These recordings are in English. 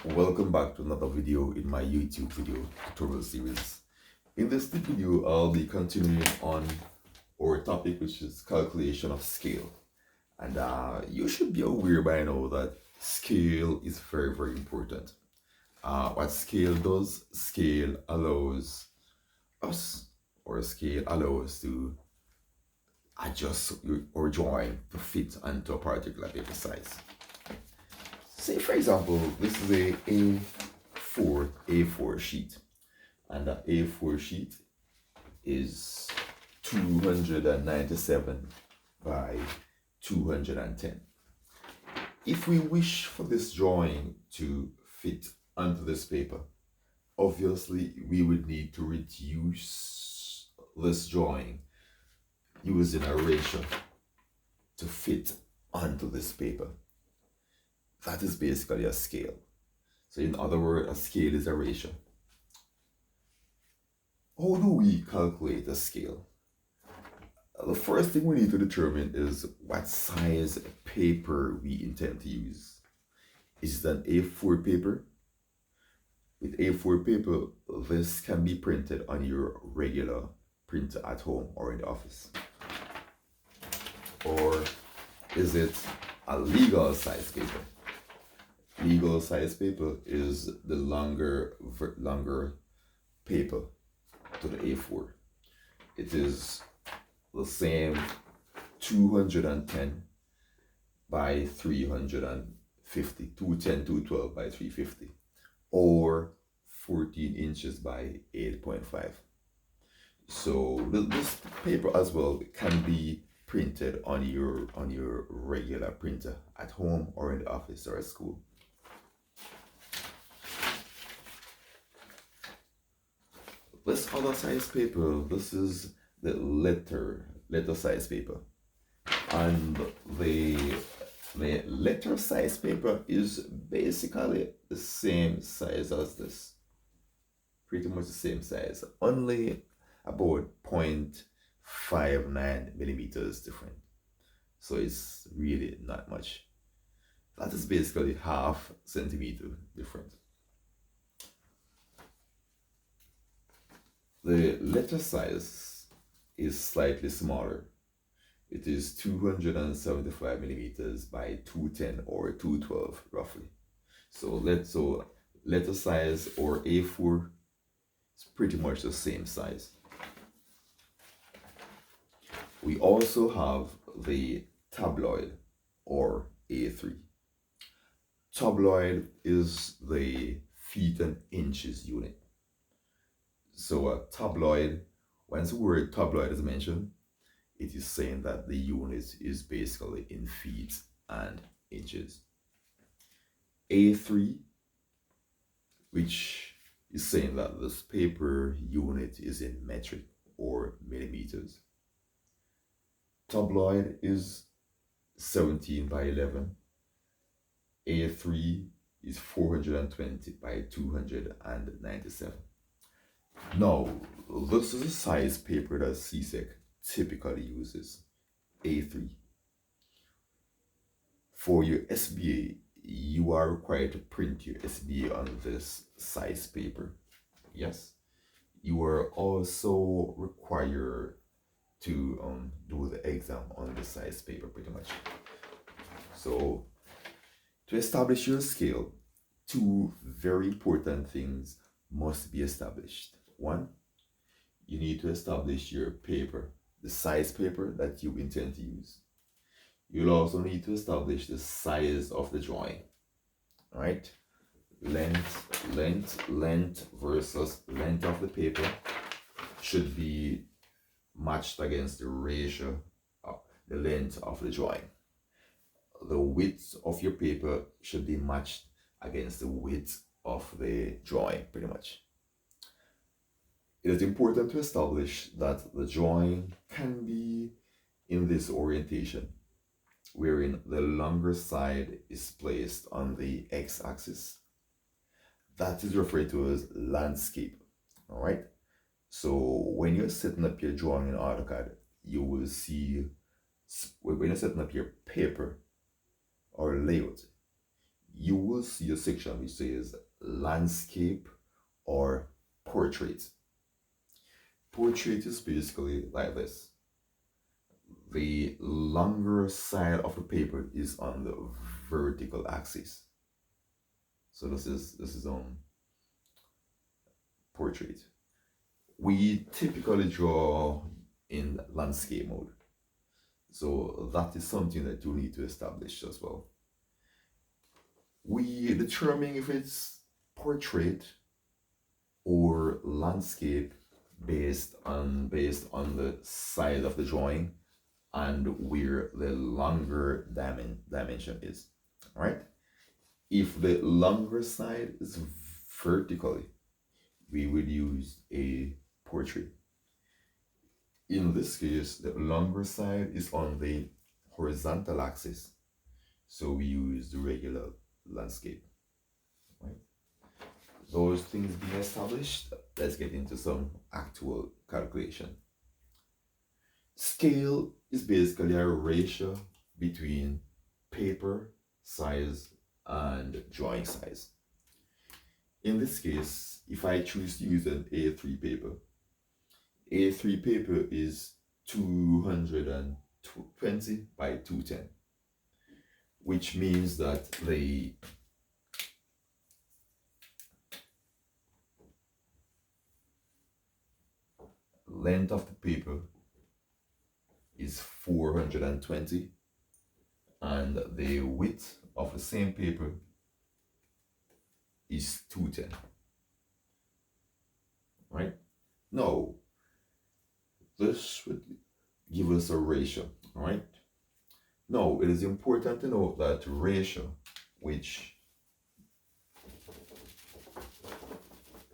Welcome back to another video in my YouTube video tutorial series. In this video, I'll be continuing on our topic, which is calculation of scale. And you should be aware by now that scale is very important. What scale does, scale allows us, or scale allows to adjust our drawing to fit onto a particular paper size. Say for example, this is a A4 sheet, and the A4 sheet is 297 by 210. If we wish for this drawing to fit onto this paper, obviously we would need to reduce this drawing using a ratio to fit onto this paper. That is basically a scale. So in other words, a scale is a ratio. How do we calculate a scale? The first thing we need to determine is what size paper we intend to use. Is it an A4 paper? With A4 paper, this can be printed on your regular printer at home or in the office. Or is it a legal size paper? Legal size paper is the longer paper to the A4. It is the same 210 by 350, 210, 212 by 350, or 14 inches by 8.5. So this paper as well can be printed on your regular printer at home or in the office or at school. This other size paper, this is the letter size paper. And the letter size paper is basically the same size as this. Pretty much the same size, only about 0.59 millimeters different. So it's really not much. That is basically half centimeter different. The letter size is slightly smaller. It is 275 millimeters by 210 or 212 roughly. So letter size or A4 is pretty much the same size. We also have the tabloid or A3. Tabloid is the feet and inches unit. So a tabloid, once the word tabloid is mentioned, it is saying that the unit is basically in feet and inches. A3, which is saying that this paper unit is in metric or millimeters. Tabloid is 17 by 11. A3 is 420 by 297. Now, this is a size paper that CSEC typically uses, A3. For your SBA, you are required to print your SBA on this size paper. Yes. You are also required to do the exam on the size paper pretty much. So, to establish your scale, two very important things must be established. One, you need to establish your paper, the size paper that you intend to use. You'll also need to establish the size of the drawing. All right? Length versus length of the paper should be matched against the ratio of the length of the drawing. The width of your paper should be matched against the width of the drawing, pretty much. It is important to establish that the drawing can be in this orientation, wherein the longer side is placed on the x-axis. That is referred to as landscape. All right. So when you're setting up your drawing in AutoCAD, you will see when you're setting up your paper or layout, you will see a section which says landscape or portrait. Portrait is basically like this. The longer side of the paper is on the vertical axis. So this is portrait. We typically draw in landscape mode. So that is something that you need to establish as well. We determine if it's portrait or landscape based on the size of the drawing and where the longer dimension is. All right. If the longer side is vertically, we would use a portrait. In this case, the longer side is on the horizontal axis, so we use the regular landscape. Right? Those things being established, let's get into some actual calculation. Scale is basically a ratio between paper size and drawing size. In this case, if I choose to use an A3 paper, A3 paper is 220 by 210, which means that the length of the paper is 420 and the width of the same paper is 210. Right? Now, this would give us a ratio. All right? Now, it is important to note that ratio, which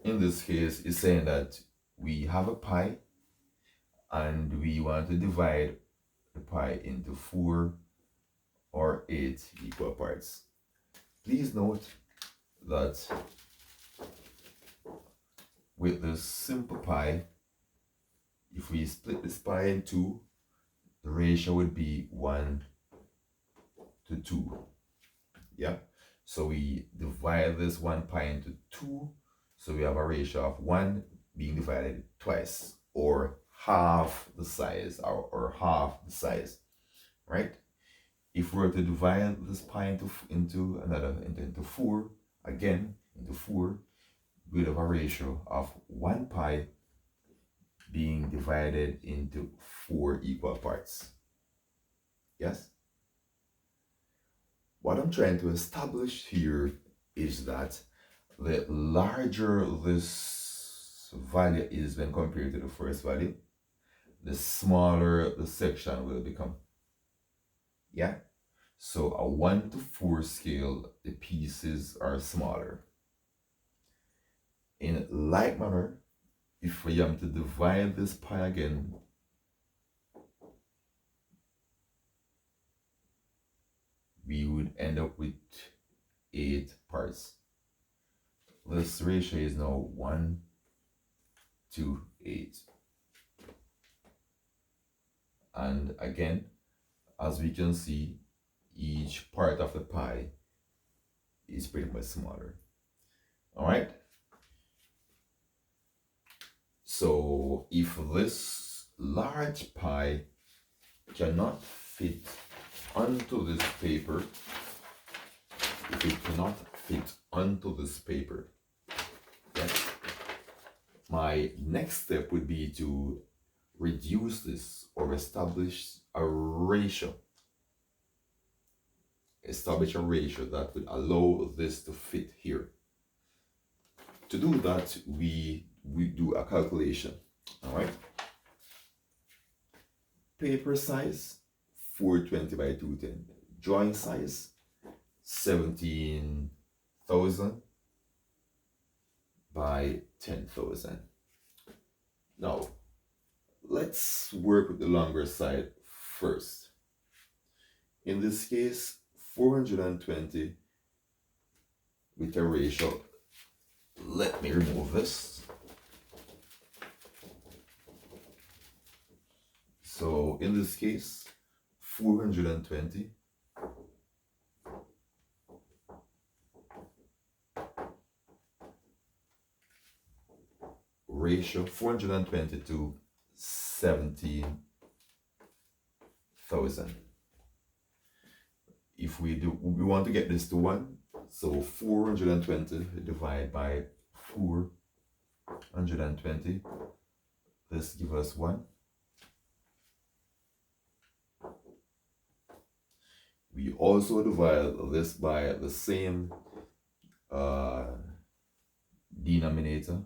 in this case is saying that we have a pie and we want to divide the pie into 4 or 8 equal parts. Please note that with this simple pie, if we split this pie in 2, the ratio would be 1 to 2. Yeah, so we divide this 1 pie into 2, so we have a ratio of 1 being divided twice, or half the size, or half the size, right? If we were to divide this pie into 4, again into 4, we would have a ratio of 1 pie being divided into 4 equal parts. Yes? What I'm trying to establish here is that the larger this value is when compared to the first value, the smaller the section will become. Yeah? So a 1 to 4 scale, the pieces are smaller. In like manner, if we am to divide this pie again, we would end up with 8 parts. This ratio is now 1 to 8. And again, as we can see, each part of the pie is pretty much smaller. All right. So if this large pie cannot fit onto this paper, if it cannot fit onto this paper, yes, my next step would be to reduce this or establish a ratio. Establish a ratio that would allow this to fit here. To do that, we do a calculation. All right. Paper size 420 by 210. Drawing size 17,000 by 10,000. Now, let's work with the longer side first. In this case, 420 with a ratio. Let me remove this. So in this case, 420 ratio 420 to 17,000. If we want to get this to 1, so 420 divided by 420, this gives us 1. We also divide this by the same denominator,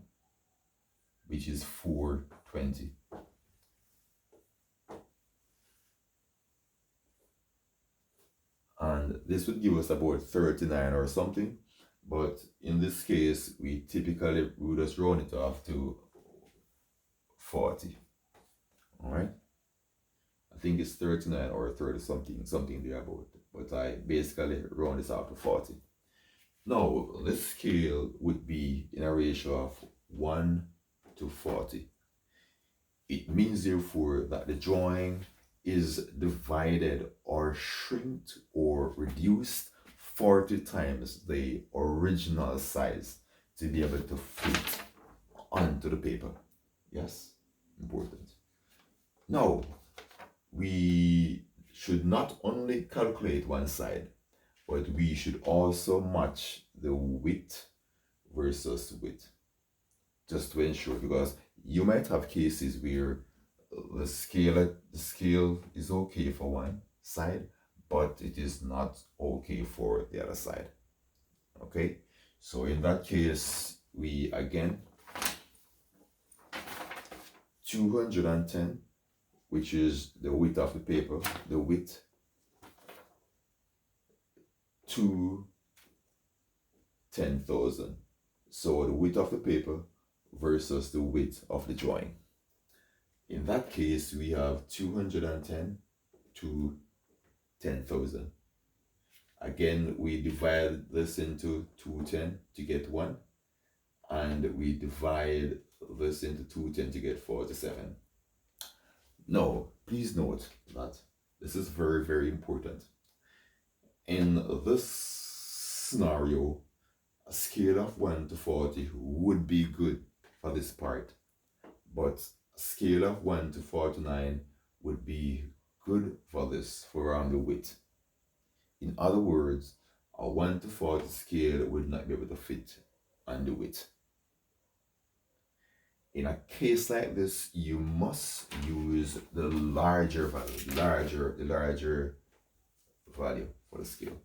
which is 420. And this would give us about 39 or something, but in this case we typically would just round it off to 40. All right, I think it's 39 or 30 something there about, but I basically round this off to 40. Now this scale would be in a ratio of 1 to 40. It means therefore that the drawing is divided or shrinked or reduced 40 times the original size to be able to fit onto the paper. Yes, important. Now, we should not only calculate one side, but we should also match the width versus width, just to ensure, because you might have cases where the scale is okay for one side, but it is not okay for the other side. Okay, so in that case, we again 210, which is the width of the paper, the width, to 10,000. So the width of the paper versus the width of the drawing. In that case, we have 210 to 10,000. Again, we divide this into 210 to get 1, and we divide this into 210 to get 47. Now, please note that this is very, very important. In this scenario, a scale of 1 to 40 would be good for this part, but a scale of 1 to 49 would be good for this, for around the width. In other words, a 1 to 40 scale would not be able to fit on the width. In a case like this, you must use the larger value, the larger value for the scale.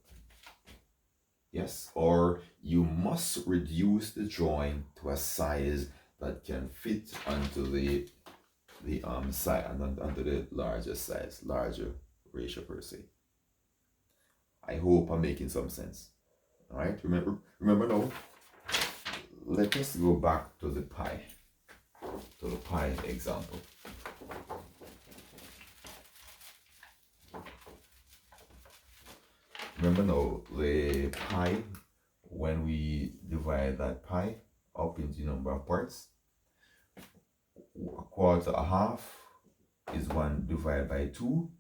Yes, or you must reduce the drawing to a size that can fit onto the side and onto the larger size, larger ratio per se. I hope I'm making some sense. All right, remember now, let us go back to the pie example. Remember now, the pie, when we divide that pie up into number of parts, a quarter, a half is 1 divided by 2.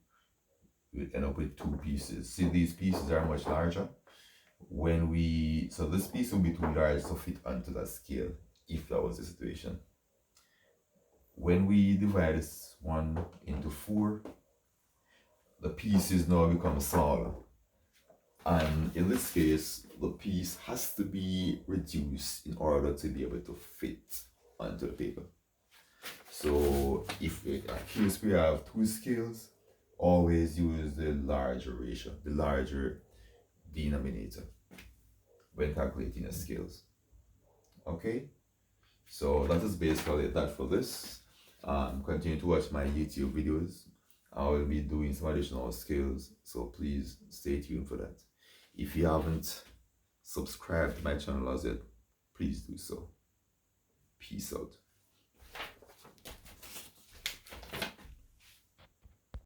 We end up with 2 pieces. See, these pieces are much larger. So this piece will be too large to fit onto that scale, if that was the situation. When we divide this 1 into 4, the pieces now become smaller. And in this case, the piece has to be reduced in order to be able to fit onto the paper. So if we have 2 scales, always use the larger ratio, the larger denominator when calculating the scales. Okay, so that is basically that for this. Continue to watch my YouTube videos. I will be doing some additional scales, so please stay tuned for that. If you haven't subscribed to my channel as yet, please do so. Peace out.